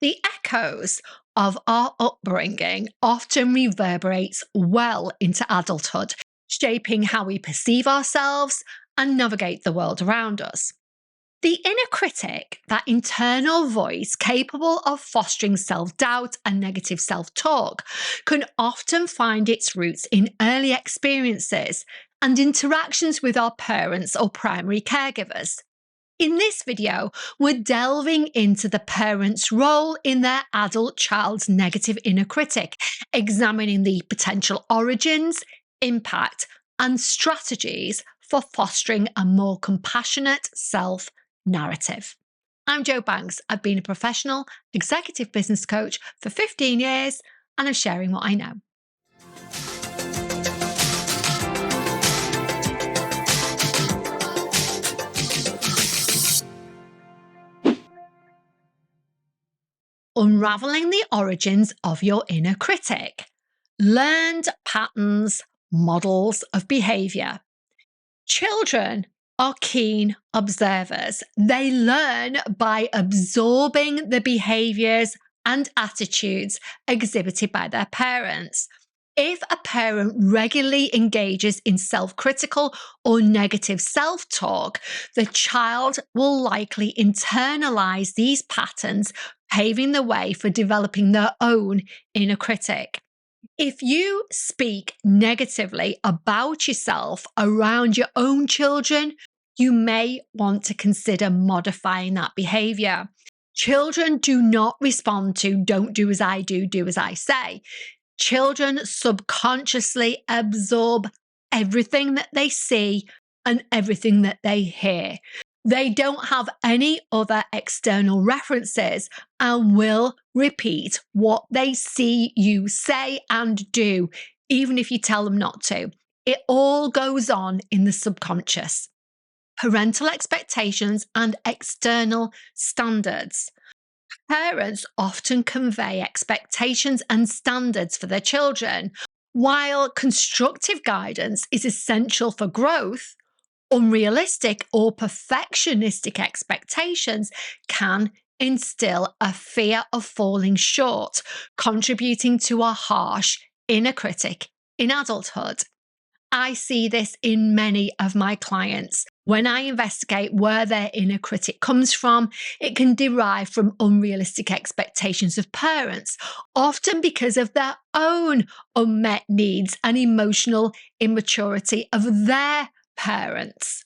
The echoes of our upbringing often reverberates well into adulthood, shaping how we perceive ourselves and navigate the world around us. The inner critic, that internal voice capable of fostering self-doubt and negative self-talk, can often find its roots in early experiences and interactions with our parents or primary caregivers. In this video, we're delving into the parent's role in their adult child's negative inner critic, examining the potential origins, impact, and strategies for fostering a more compassionate self-narrative. I'm Jo Banks. I've been a professional executive business coach for 15 years, and I'm sharing what I know. Unravelling the origins of your inner critic. Learned patterns, models of behaviour. Children are keen observers. They learn by absorbing the behaviours and attitudes exhibited by their parents. If a parent regularly engages in self-critical or negative self-talk, the child will likely internalise these patterns, paving the way for developing their own inner critic. If you speak negatively about yourself around your own children, you may want to consider modifying that behaviour. Children do not respond to "don't do as I do as I say." Children subconsciously absorb everything that they see and everything that they hear. They don't have any other external references and will repeat what they see you say and do, even if you tell them not to. It all goes on in the subconscious. Parental expectations and external standards. Parents often convey expectations and standards for their children. While constructive guidance is essential for growth, unrealistic or perfectionistic expectations can instill a fear of falling short, contributing to a harsh inner critic in adulthood. I see this in many of my clients. When I investigate where their inner critic comes from, it can derive from unrealistic expectations of parents, often because of their own unmet needs and emotional immaturity of their parents.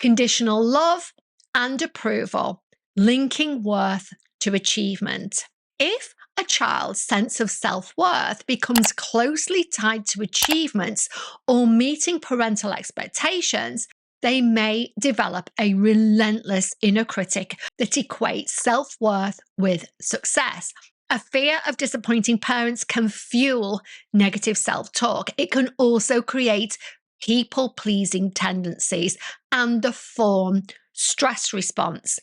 Conditional love and approval, linking worth to achievement. If a child's sense of self-worth becomes closely tied to achievements or meeting parental expectations, they may develop a relentless inner critic that equates self-worth with success. A fear of disappointing parents can fuel negative self-talk. It can also create people-pleasing tendencies and the form stress response.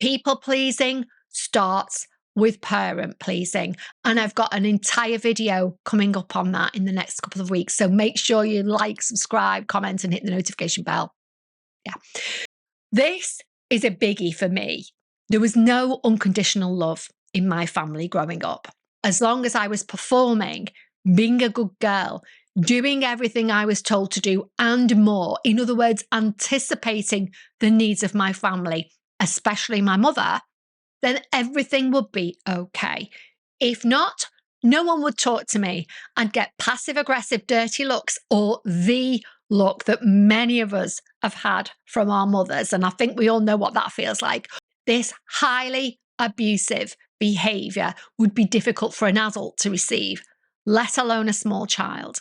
People-pleasing starts with parent-pleasing, and I've got an entire video coming up on that in the next couple of weeks, so make sure you like, subscribe, comment, and hit the notification bell. Yeah. This is a biggie for me. There was no unconditional love in my family growing up. As long as I was performing, being a good girl, doing everything I was told to do and more, in other words, anticipating the needs of my family, especially my mother, then everything would be okay. If not, no one would talk to me. I'd get passive-aggressive, dirty looks, or the look that many of us have had from our mothers. And I think we all know what that feels like. This highly abusive behaviour would be difficult for an adult to receive, let alone a small child.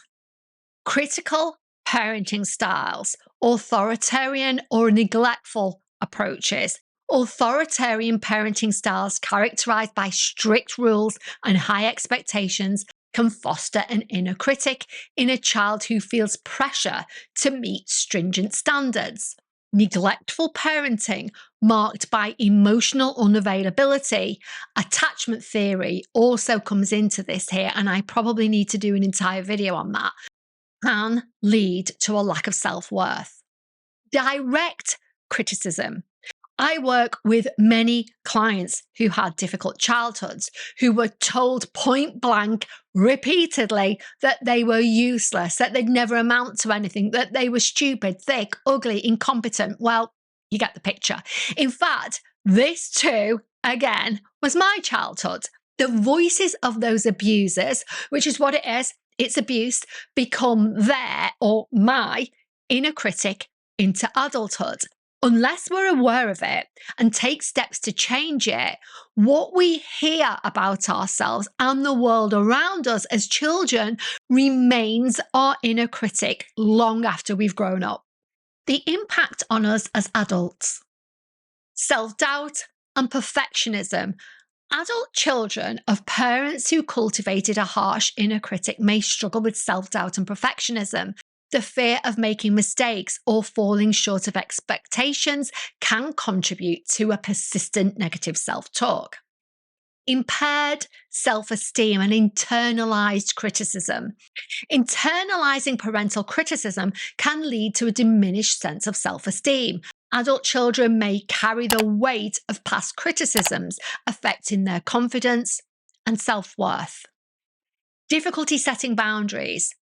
Critical parenting styles, authoritarian or neglectful approaches. Authoritarian parenting styles characterized by strict rules and high expectations can foster an inner critic in a child who feels pressure to meet stringent standards. Neglectful parenting, marked by emotional unavailability. Attachment theory also comes into this here, and I probably need to do an entire video on that, can lead to a lack of self-worth. Direct criticism. I work with many clients who had difficult childhoods, who were told point blank repeatedly that they were useless, that they'd never amount to anything, that they were stupid, thick, ugly, incompetent. Well, you get the picture. In fact, this too, again, was my childhood. The voices of those abusers, which is what it is, it's abuse, become their or my inner critic into adulthood. Unless we're aware of it and take steps to change it, what we hear about ourselves and the world around us as children remains our inner critic long after we've grown up. The impact on us as adults: self-doubt and perfectionism. Adult children of parents who cultivated a harsh inner critic may struggle with self-doubt and perfectionism. The fear of making mistakes or falling short of expectations can contribute to a persistent negative self-talk. Impaired self-esteem and internalized criticism. Internalizing parental criticism can lead to a diminished sense of self-esteem. Adult children may carry the weight of past criticisms, affecting their confidence and self-worth. Difficulty setting boundaries.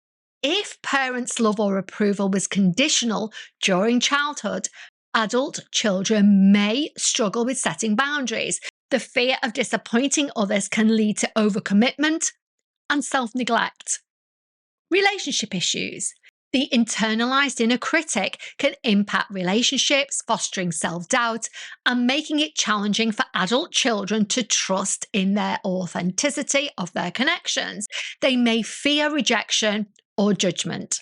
If parents' love or approval was conditional during childhood, adult children may struggle with setting boundaries. The fear of disappointing others can lead to overcommitment and self-neglect. Relationship issues. The internalized inner critic can impact relationships, fostering self-doubt and making it challenging for adult children to trust in their authenticity of their connections. They may fear rejection or judgment.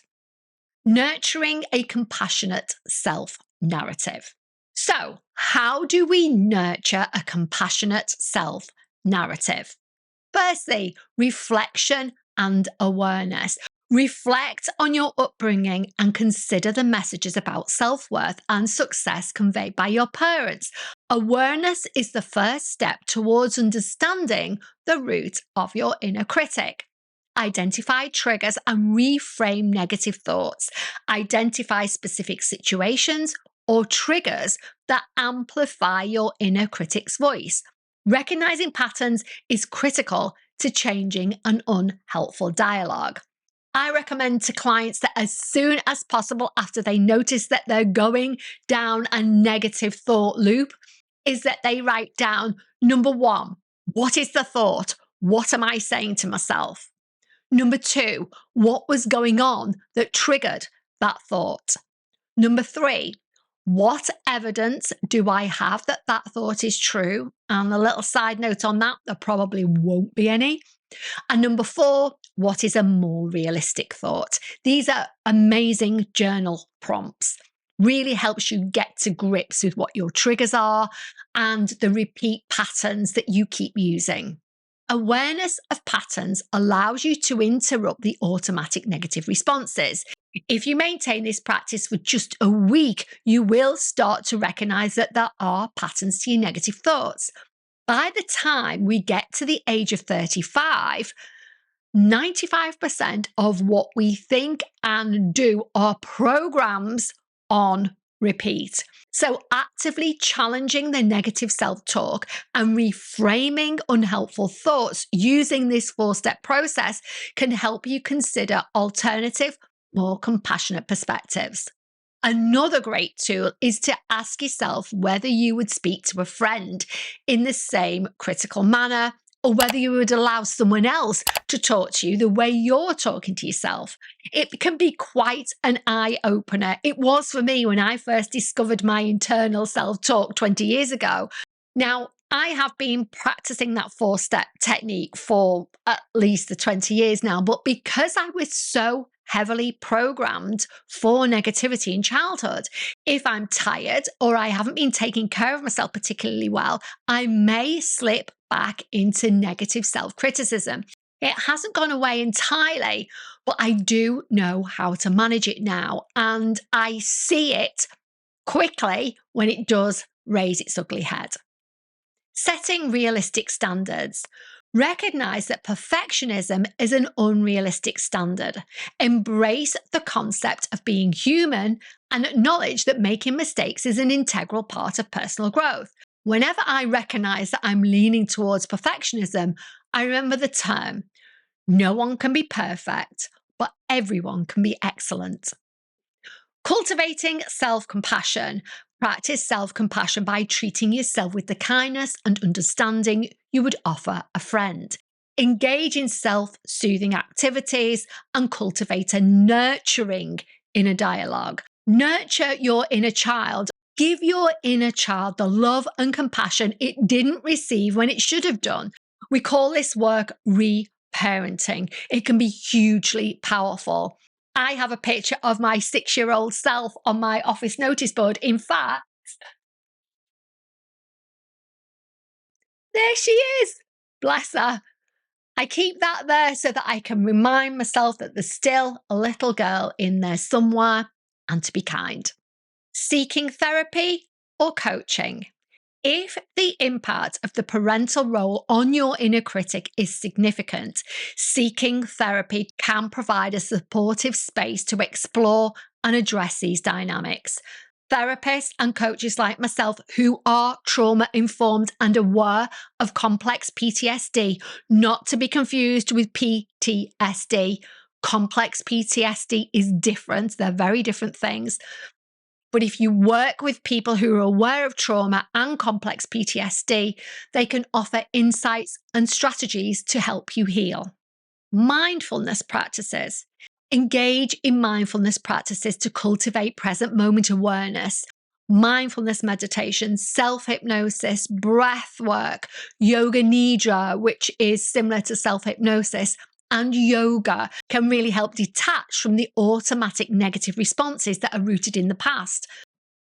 Nurturing a compassionate self-narrative. So, how do we nurture a compassionate self-narrative? Firstly, reflection and awareness. Reflect on your upbringing and consider the messages about self-worth and success conveyed by your parents. Awareness is the first step towards understanding the root of your inner critic. Identify triggers and reframe negative thoughts. Identify specific situations or triggers that amplify your inner critic's voice. Recognizing patterns is critical to changing an unhelpful dialogue. I recommend to clients that as soon as possible after they notice that they're going down a negative thought loop, is that they write down, number one, what is the thought? What am I saying to myself? Number two, what was going on that triggered that thought? Number three, what evidence do I have that that thought is true? And a little side note on that, there probably won't be any. And number four, what is a more realistic thought? These are amazing journal prompts. Really helps you get to grips with what your triggers are and the repeat patterns that you keep using. Awareness of patterns allows you to interrupt the automatic negative responses. If you maintain this practice for just a week, you will start to recognize that there are patterns to your negative thoughts. By the time we get to the age of 35, 95% of what we think and do are programs on repeat. So actively challenging the negative self-talk and reframing unhelpful thoughts using this 4-step process can help you consider alternative, more compassionate perspectives. Another great tool is to ask yourself whether you would speak to a friend in the same critical manner, or whether you would allow someone else to talk to you the way you're talking to yourself. It can be quite an eye-opener. It was for me when I first discovered my internal self-talk 20 years ago. Now, I have been practicing that 4-step technique for at least the 20 years now, but because I was so heavily programmed for negativity in childhood, if I'm tired or I haven't been taking care of myself particularly well, I may slip back into negative self-criticism. It hasn't gone away entirely, but I do know how to manage it now, and I see it quickly when it does raise its ugly head. Setting realistic standards. Recognize that perfectionism is an unrealistic standard. Embrace the concept of being human and acknowledge that making mistakes is an integral part of personal growth. Whenever I recognize that I'm leaning towards perfectionism, I remember the term, no one can be perfect, but everyone can be excellent. Cultivating self compassion. Practice self compassion by treating yourself with the kindness and understanding you would offer a friend. Engage in self soothing activities and cultivate a nurturing inner dialogue. Nurture your inner child. Give your inner child the love and compassion it didn't receive when it should have done. We call this work reparenting. It can be hugely powerful. I have a picture of my 6-year-old self on my office notice board. In fact, there she is. Bless her. I keep that there so that I can remind myself that there's still a little girl in there somewhere and to be kind. Seeking therapy or coaching. If the impact of the parental role on your inner critic is significant, seeking therapy can provide a supportive space to explore and address these dynamics. Therapists and coaches like myself who are trauma informed and aware of complex PTSD, not to be confused with PTSD. Complex PTSD is different, they're very different things. But if you work with people who are aware of trauma and complex PTSD, they can offer insights and strategies to help you heal. Mindfulness practices. Engage in mindfulness practices to cultivate present moment awareness. Mindfulness meditation, self-hypnosis, breath work, yoga nidra, which is similar to self-hypnosis, and yoga can really help detach from the automatic negative responses that are rooted in the past.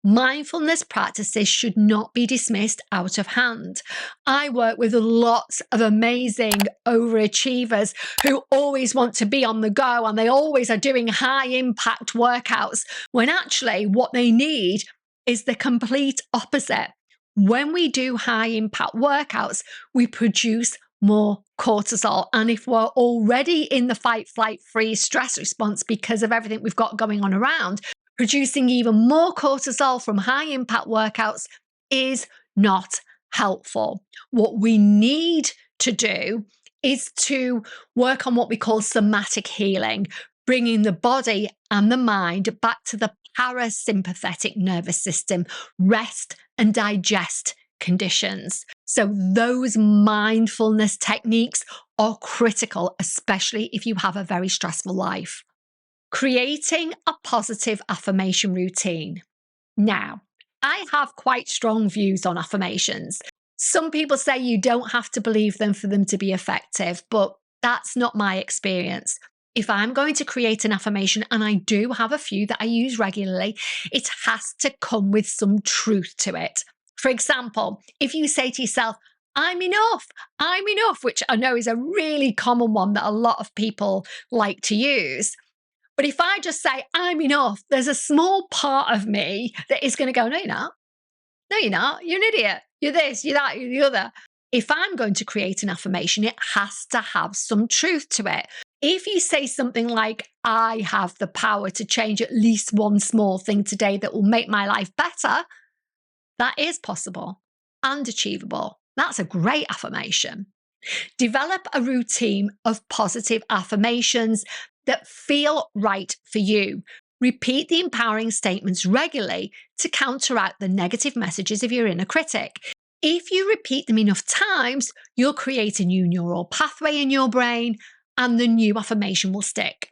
Mindfulness practices should not be dismissed out of hand. I work with lots of amazing overachievers who always want to be on the go and they always are doing high impact workouts when actually what they need is the complete opposite. When we do high impact workouts, we produce more cortisol. And if we're already in the fight, flight, freeze stress response because of everything we've got going on around, producing even more cortisol from high impact workouts is not helpful. What we need to do is to work on what we call somatic healing, bringing the body and the mind back to the parasympathetic nervous system, rest and digest conditions. So those mindfulness techniques are critical, especially if you have a very stressful life. Creating a positive affirmation routine. Now, I have quite strong views on affirmations. Some people say you don't have to believe them for them to be effective, but that's not my experience. If I'm going to create an affirmation, and I do have a few that I use regularly, it has to come with some truth to it. For example, if you say to yourself, I'm enough, which I know is a really common one that a lot of people like to use. But if I just say, I'm enough, there's a small part of me that is going to go, no, you're not. No, you're not. You're an idiot. You're this, you're that, you're the other. If I'm going to create an affirmation, it has to have some truth to it. If you say something like, I have the power to change at least one small thing today that will make my life better, that is possible and achievable. That's a great affirmation. Develop a routine of positive affirmations that feel right for you. Repeat the empowering statements regularly to counteract the negative messages of your inner critic. If you repeat them enough times, you'll create a new neural pathway in your brain and the new affirmation will stick.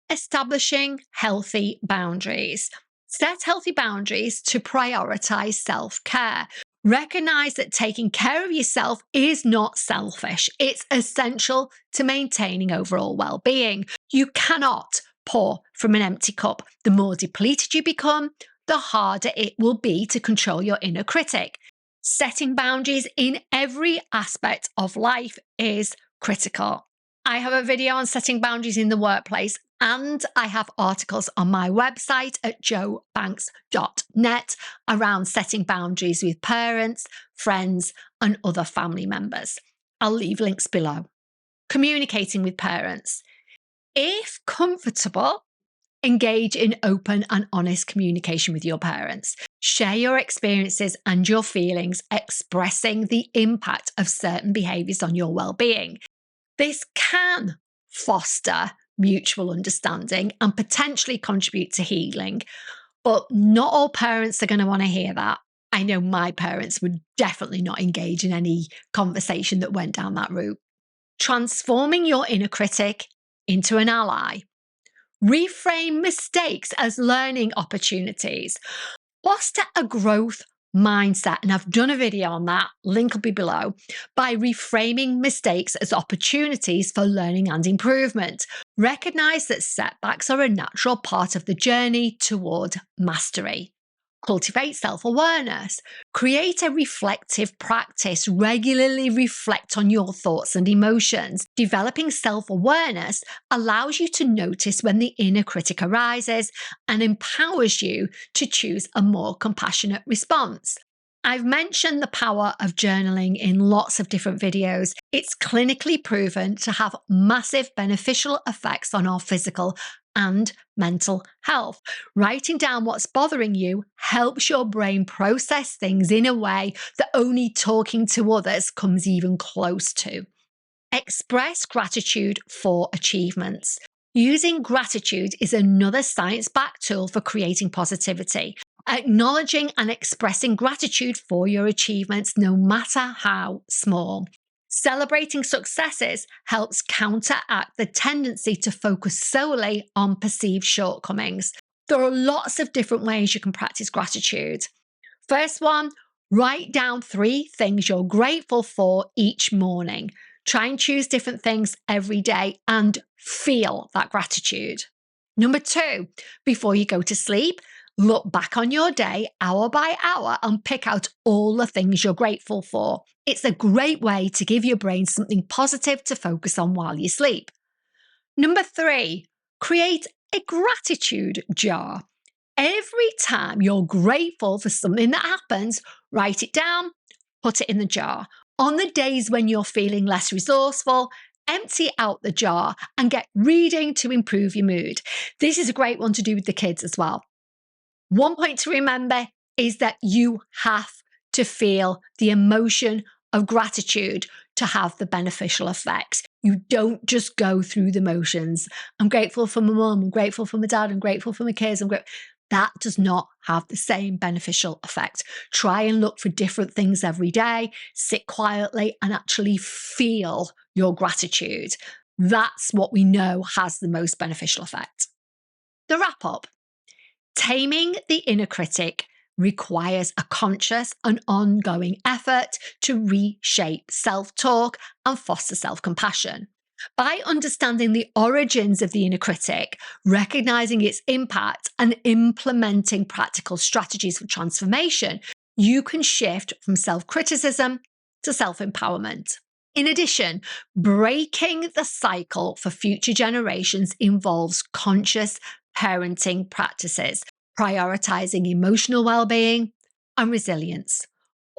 Establishing healthy boundaries. Set healthy boundaries to prioritize self-care. Recognize that taking care of yourself is not selfish. It's essential to maintaining overall well-being. You cannot pour from an empty cup. The more depleted you become, the harder it will be to control your inner critic. Setting boundaries in every aspect of life is critical. I have a video on setting boundaries in the workplace, and I have articles on my website at jobanks.net around setting boundaries with parents, friends, and other family members. I'll leave links below. Communicating with parents. If comfortable, engage in open and honest communication with your parents. Share your experiences and your feelings, expressing the impact of certain behaviours on your well-being. This can foster mutual understanding and potentially contribute to healing, but not all parents are going to want to hear that. I know my parents would definitely not engage in any conversation that went down that route. Transforming your inner critic into an ally. Reframe mistakes as learning opportunities. Foster a growth mindset, and I've done a video on that, link will be below, by reframing mistakes as opportunities for learning and improvement. Recognize that setbacks are a natural part of the journey toward mastery. Cultivate self-awareness. Create a reflective practice. Regularly reflect on your thoughts and emotions. Developing self-awareness allows you to notice when the inner critic arises and empowers you to choose a more compassionate response. I've mentioned the power of journaling in lots of different videos. It's clinically proven to have massive beneficial effects on our physical and mental health. Writing down what's bothering you helps your brain process things in a way that only talking to others comes even close to. Express gratitude for achievements. Using gratitude is another science-backed tool for creating positivity. Acknowledging and expressing gratitude for your achievements, no matter how small. Celebrating successes helps counteract the tendency to focus solely on perceived shortcomings. There are lots of different ways you can practice gratitude. First one, write down 3 things you're grateful for each morning. Try and choose different things every day and feel that gratitude. Number 2, before you go to sleep, look back on your day hour by hour and pick out all the things you're grateful for. It's a great way to give your brain something positive to focus on while you sleep. Number 3, create a gratitude jar. Every time you're grateful for something that happens, write it down, put it in the jar. On the days when you're feeling less resourceful, empty out the jar and get reading to improve your mood. This is a great one to do with the kids as well. One point to remember is that you have to feel the emotion of gratitude to have the beneficial effects. You don't just go through the motions. I'm grateful for my mum, I'm grateful for my dad, I'm grateful for my kids, that does not have the same beneficial effect. Try and look for different things every day, sit quietly and actually feel your gratitude. That's what we know has the most beneficial effect. The wrap up. Taming the inner critic requires a conscious and ongoing effort to reshape self-talk and foster self-compassion. By understanding the origins of the inner critic, recognizing its impact, and implementing practical strategies for transformation, you can shift from self-criticism to self-empowerment. In addition, breaking the cycle for future generations involves conscious parenting practices, prioritizing emotional well-being and resilience.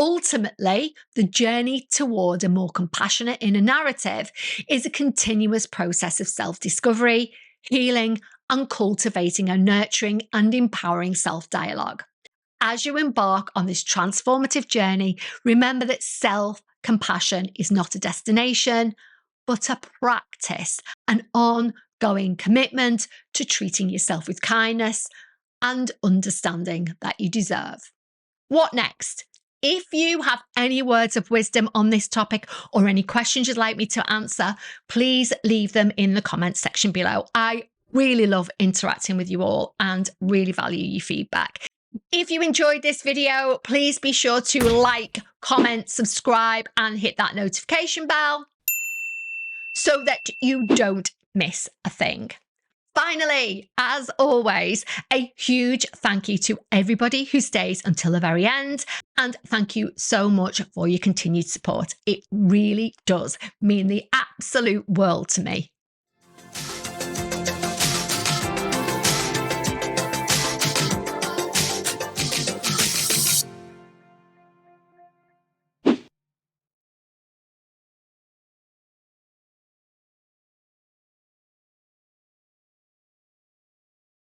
Ultimately, the journey toward a more compassionate inner narrative is a continuous process of self-discovery, healing, and cultivating a nurturing and empowering self-dialogue. As you embark on this transformative journey, remember that self-compassion is not a destination, but a practice, an ongoing commitment to treating yourself with kindness and understanding that you deserve. What next? If you have any words of wisdom on this topic or any questions you'd like me to answer, please leave them in the comments section below. I really love interacting with you all and really value your feedback. If you enjoyed this video, please be sure to like, comment, subscribe, and hit that notification bell so that you don't miss a thing. Finally, as always, a huge thank you to everybody who stays until the very end. And thank you so much for your continued support. It really does mean the absolute world to me.